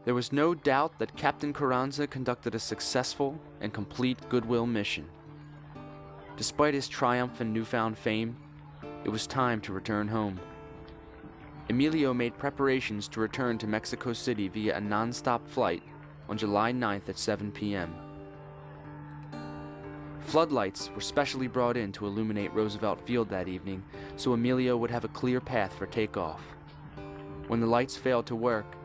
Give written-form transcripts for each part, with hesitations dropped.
There was no doubt that Captain Carranza conducted a successful and complete Goodwill mission. Despite his triumph and newfound fame, it was time to return home. Emilio made preparations to return to Mexico City via a non-stop flight on July 9th at 7 p.m. Floodlights were specially brought in to illuminate Roosevelt Field that evening, so Emilio would have a clear path for takeoff. When the lights failed to work,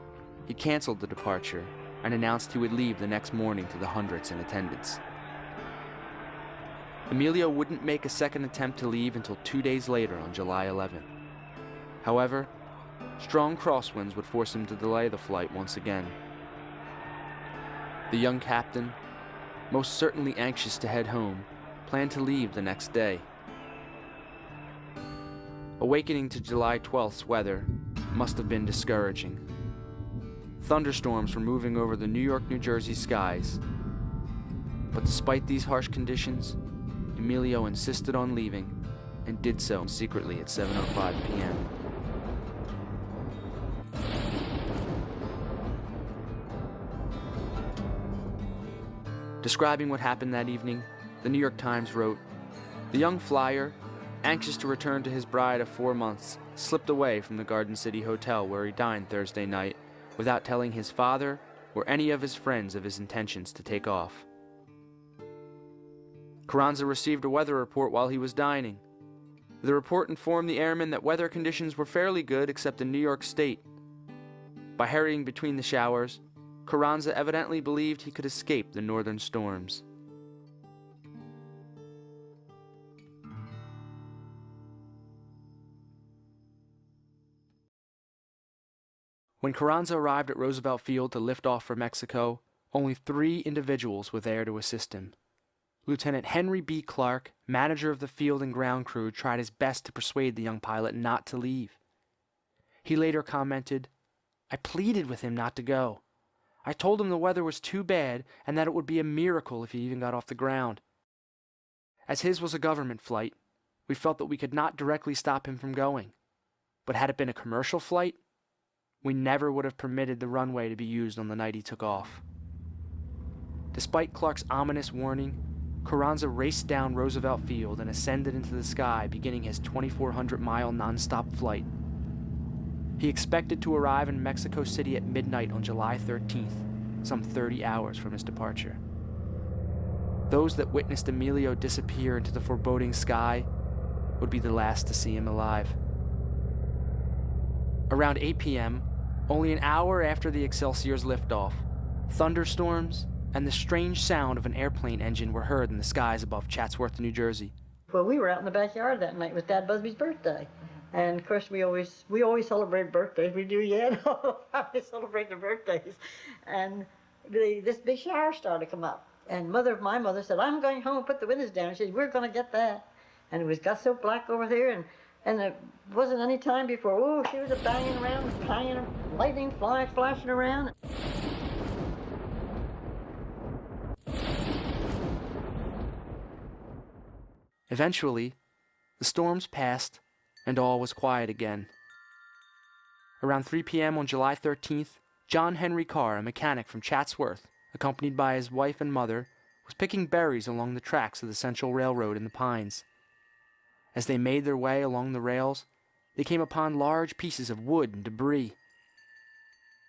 he canceled the departure and announced he would leave the next morning to the hundreds in attendance. Emilio wouldn't make a second attempt to leave until 2 days later on July 11th. However, strong crosswinds would force him to delay the flight once again. The young captain, most certainly anxious to head home, planned to leave the next day. Awakening to July 12th's weather must have been discouraging. Thunderstorms were moving over the New York-New Jersey skies. But despite these harsh conditions, Emilio insisted on leaving and did so secretly at 7:05 p.m. Describing what happened that evening, the New York Times wrote, "The young flyer, anxious to return to his bride of 4 months, slipped away from the Garden City Hotel where he dined Thursday night without telling his father or any of his friends of his intentions to take off." Carranza received a weather report while he was dining. The report informed the airmen that weather conditions were fairly good except in New York State. By hurrying between the showers, Carranza evidently believed he could escape the northern storms. When Carranza arrived at Roosevelt Field to lift off for Mexico, only 3 individuals were there to assist him. Lieutenant Henry B. Clark, manager of the field and ground crew, tried his best to persuade the young pilot not to leave. He later commented, "I pleaded with him not to go. I told him the weather was too bad and that it would be a miracle if he even got off the ground. As his was a government flight, we felt that we could not directly stop him from going. But had it been a commercial flight, we never would have permitted the runway to be used on the night he took off." Despite Clark's ominous warning, Carranza raced down Roosevelt Field and ascended into the sky, beginning his 2,400-mile non-stop flight. He expected to arrive in Mexico City at midnight on July 13th, some 30 hours from his departure. Those that witnessed Emilio disappear into the foreboding sky would be the last to see him alive. Around 8 p.m., only an hour after the Excelsior's liftoff, thunderstorms and the strange sound of an airplane engine were heard in the skies above Chatsworth, New Jersey. Well, we were out in the backyard that night. It was Dad Busby's birthday. And of course, we always celebrate birthdays. We do yet. We celebrate the birthdays. And this big shower started to come up. And my mother said, "I'm going home and put the windows down." She said, "We're going to get that." And it got so black over there, and it wasn't any time before, she was banging around, lightning flashing around. Eventually, the storms passed and all was quiet again. Around 3 p.m. on July 13th, John Henry Carr, a mechanic from Chatsworth, accompanied by his wife and mother, was picking berries along the tracks of the Central Railroad in the Pines. As they made their way along the rails, they came upon large pieces of wood and debris.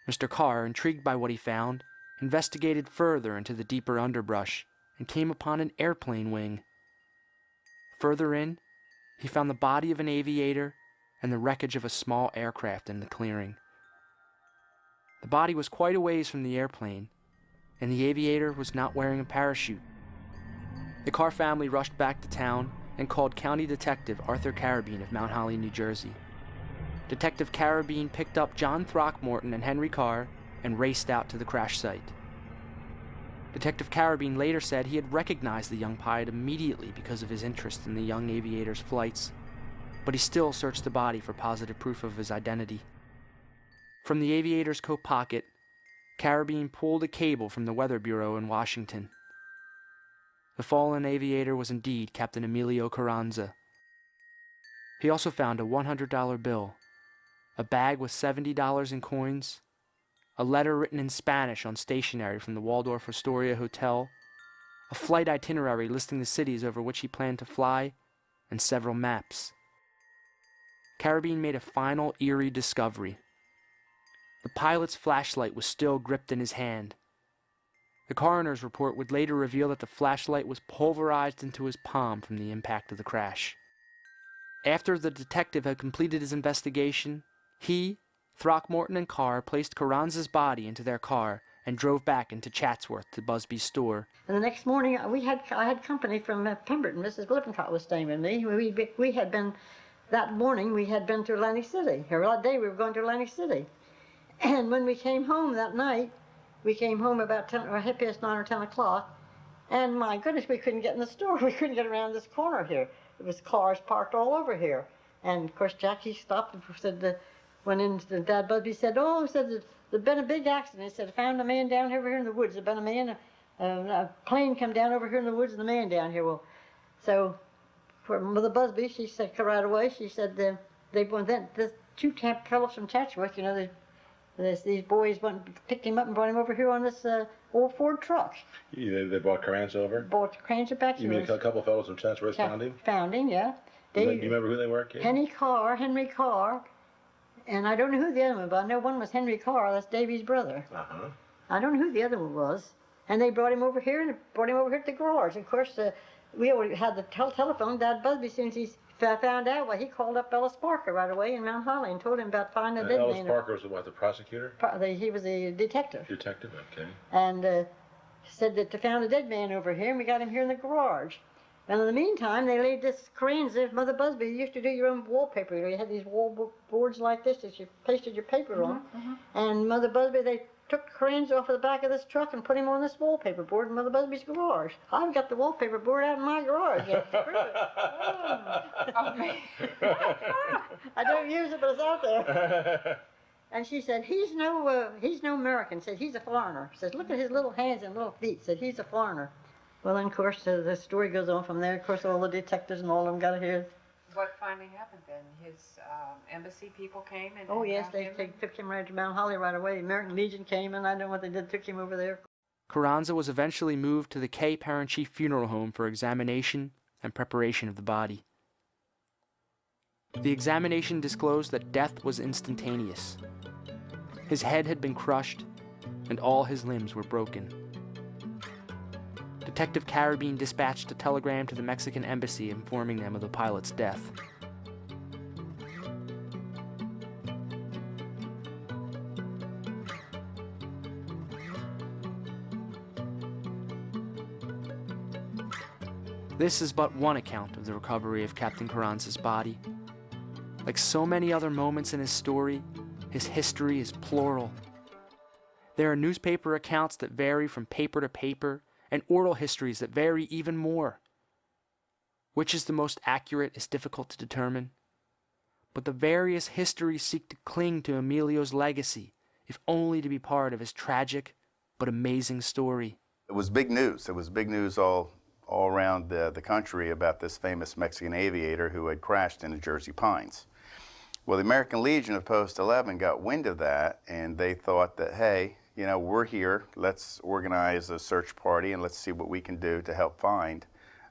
Mr. Carr, intrigued by what he found, investigated further into the deeper underbrush and came upon an airplane wing. Further in, he found the body of an aviator and the wreckage of a small aircraft in the clearing. The body was quite a ways from the airplane, and the aviator was not wearing a parachute. The Carr family rushed back to town and called County Detective Arthur Carabine of Mount Holly, New Jersey. Detective Carabine picked up John Throckmorton and Henry Carr and raced out to the crash site. Detective Carabine later said he had recognized the young pilot immediately because of his interest in the young aviator's flights, but he still searched the body for positive proof of his identity. From the aviator's coat pocket, Carabine pulled a cable from the Weather Bureau in Washington. The fallen aviator was indeed Captain Emilio Carranza. He also found a $100 bill, a bag with $70 in coins, a letter written in Spanish on stationery from the Waldorf Astoria Hotel, a flight itinerary listing the cities over which he planned to fly, and several maps. Carabine made a final eerie discovery. The pilot's flashlight was still gripped in his hand. The coroner's report would later reveal that the flashlight was pulverized into his palm from the impact of the crash. After the detective had completed his investigation, he, Throckmorton, and Carr placed Carranza's body into their car and drove back into Chatsworth to Busby's store. And the next morning, I had company from Pemberton. Mrs. Lippincott was staying with me. We had been, that morning, we had been to Atlantic City. Or that day, we were going to Atlantic City. And when we came home that night, we came home about 10, or half past 9 or 10 o'clock, and my goodness, we couldn't get in the store. We couldn't get around this corner here. There was cars parked all over here. And of course, Jackie stopped and said, went in, Dad Busby said, oh, said, there'd been a big accident. He said, I found a man down over here in the woods. There'd been a man, a plane come down over here in the woods, and the man down here. Well, so for Mother Busby, she said, right away, she said, they went then, the two fellows from Chatsworth, you know, these boys went and picked him up and brought him over here on this old Ford truck. Yeah, they brought Carranza over? Brought Carranza back here. You mean a couple of fellows from Chatsworth found him? Found him, yeah. Do you remember who they were, kid? Henry Carr, and I don't know who the other one was, but I know one was Henry Carr, that's Davy's brother. Uh-huh. I don't know who the other one was. And they brought him over here, and brought him over here to the garage. Of course, we already had the telephone. Dad Busby, as soon as he found out, well, he called up Ellis Parker right away in Mount Holly and told him about finding a dead man. Ellis Parker was what, the prosecutor? He was a detective. Detective, okay. And said that they found a dead man over here, and we got him here in the garage. And in the meantime, they laid this Carranza. Mother Busby, you used to do your own wallpaper. You had these boards like this that you pasted your paper on. And Mother Busby, they took Carranza off of the back of this truck and put him on this wallpaper board in Mother Busby's garage. I've got the wallpaper board out in my garage. I don't use it, but it's out there. And she said, he's no American. Said, he's a foreigner. Says, look at his little hands and little feet. Said, he's a foreigner. Well, then, of course, the story goes on from there. Of course, all the detectives and all of them got to hear. What finally happened then? His embassy people came and oh yes, they took him right to Mount Holly right away. The American Legion came, and I don't know what they did. Took him over there. Carranza was eventually moved to the K Parent Chief Funeral Home for examination and preparation of the body. The examination disclosed that death was instantaneous. His head had been crushed, and all his limbs were broken. Detective Carabine dispatched a telegram to the Mexican embassy informing them of the pilot's death. This is but one account of the recovery of Captain Carranza's body. Like so many other moments in his story, his history is plural. There are newspaper accounts that vary from paper to paper, and oral histories that vary even more. Which is the most accurate is difficult to determine, but the various histories seek to cling to Emilio's legacy, if only to be part of his tragic but amazing story. It was big news. It was big news all around the country about this famous Mexican aviator who had crashed in the Jersey Pines. Well, the American Legion of Post 11 got wind of that, and they thought that, hey, you know, we're here, let's organize a search party and let's see what we can do to help find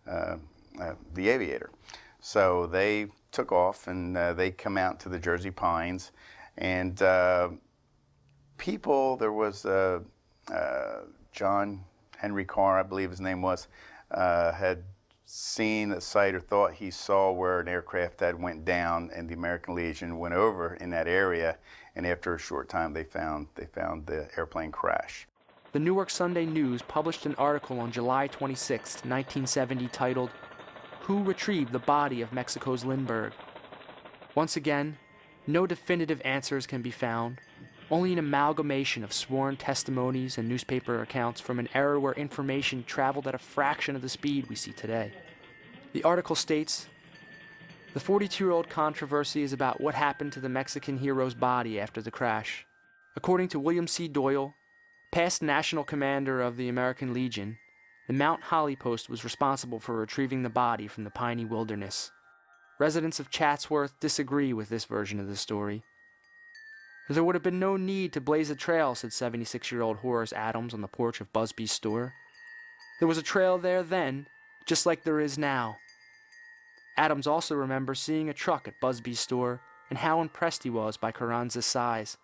the aviator. So they took off and they come out to the Jersey Pines, and people, there was John Henry Carr, I believe his name was, had seen a sight or thought he saw where an aircraft had went down, and the American Legion went over in that area, and after a short time they found the airplane crash. The Newark Sunday News published an article on July 26, 1970 titled, "Who Retrieved the Body of Mexico's Lindbergh?" Once again, no definitive answers can be found, only an amalgamation of sworn testimonies and newspaper accounts from an era where information traveled at a fraction of the speed we see today. The article states, "The 42-year-old controversy is about what happened to the Mexican hero's body after the crash. According to William C. Doyle, past national commander of the American Legion, the Mount Holly post was responsible for retrieving the body from the piney wilderness. Residents of Chatsworth disagree with this version of the story. There would have been no need to blaze a trail, said 76-year-old Horace Adams on the porch of Busby's store. There was a trail there then, just like there is now. Adams also remembers seeing a truck at Busby's store and how impressed he was by Carranza's size.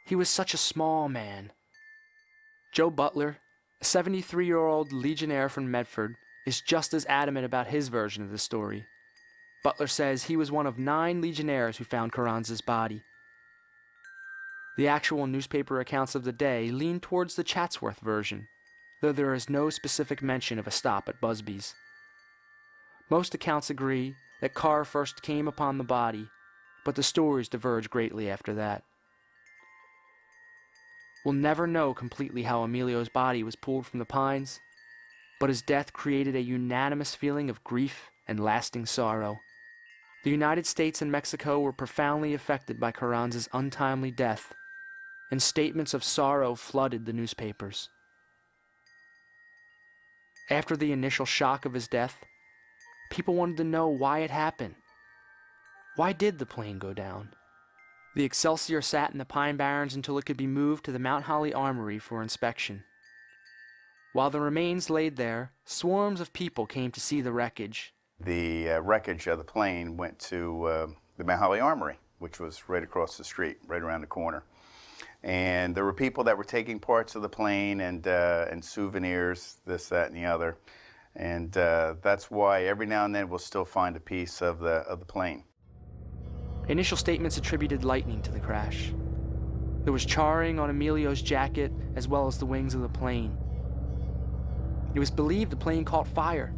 He was such a small man. Joe Butler, a 73-year-old Legionnaire from Medford, is just as adamant about his version of the story. Butler says he was one of 9 Legionnaires who found Carranza's body. The actual newspaper accounts of the day lean towards the Chatsworth version, though there is no specific mention of a stop at Busby's. Most accounts agree that Carr first came upon the body, but the stories diverge greatly after that. We'll never know completely how Emilio's body was pulled from the pines, but his death created a unanimous feeling of grief and lasting sorrow. The United States and Mexico were profoundly affected by Carranza's untimely death, and statements of sorrow flooded the newspapers. After the initial shock of his death, people wanted to know why it happened. Why did the plane go down? The Excelsior sat in the Pine Barrens until it could be moved to the Mount Holly Armory for inspection. While the remains laid there, swarms of people came to see the wreckage. The wreckage of the plane went to the Mount Holly Armory, which was right across the street, right around the corner. And there were people that were taking parts of the plane and souvenirs, this, that, and the other. And that's why every now and then we'll still find a piece of the plane. Initial statements attributed lightning to the crash. There was charring on Emilio's jacket as well as the wings of the plane. It was believed the plane caught fire,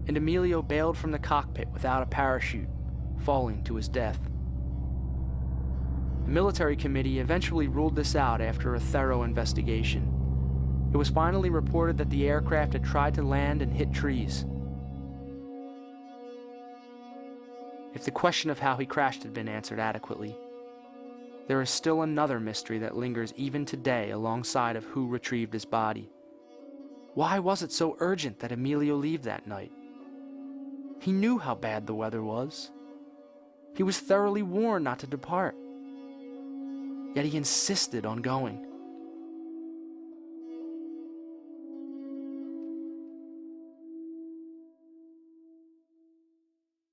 and Emilio bailed from the cockpit without a parachute, falling to his death. The military committee eventually ruled this out after a thorough investigation. It was finally reported that the aircraft had tried to land and hit trees. If the question of how he crashed had been answered adequately, there is still another mystery that lingers even today alongside of who retrieved his body. Why was it so urgent that Emilio leave that night? He knew how bad the weather was. He was thoroughly warned not to depart. Yet he insisted on going.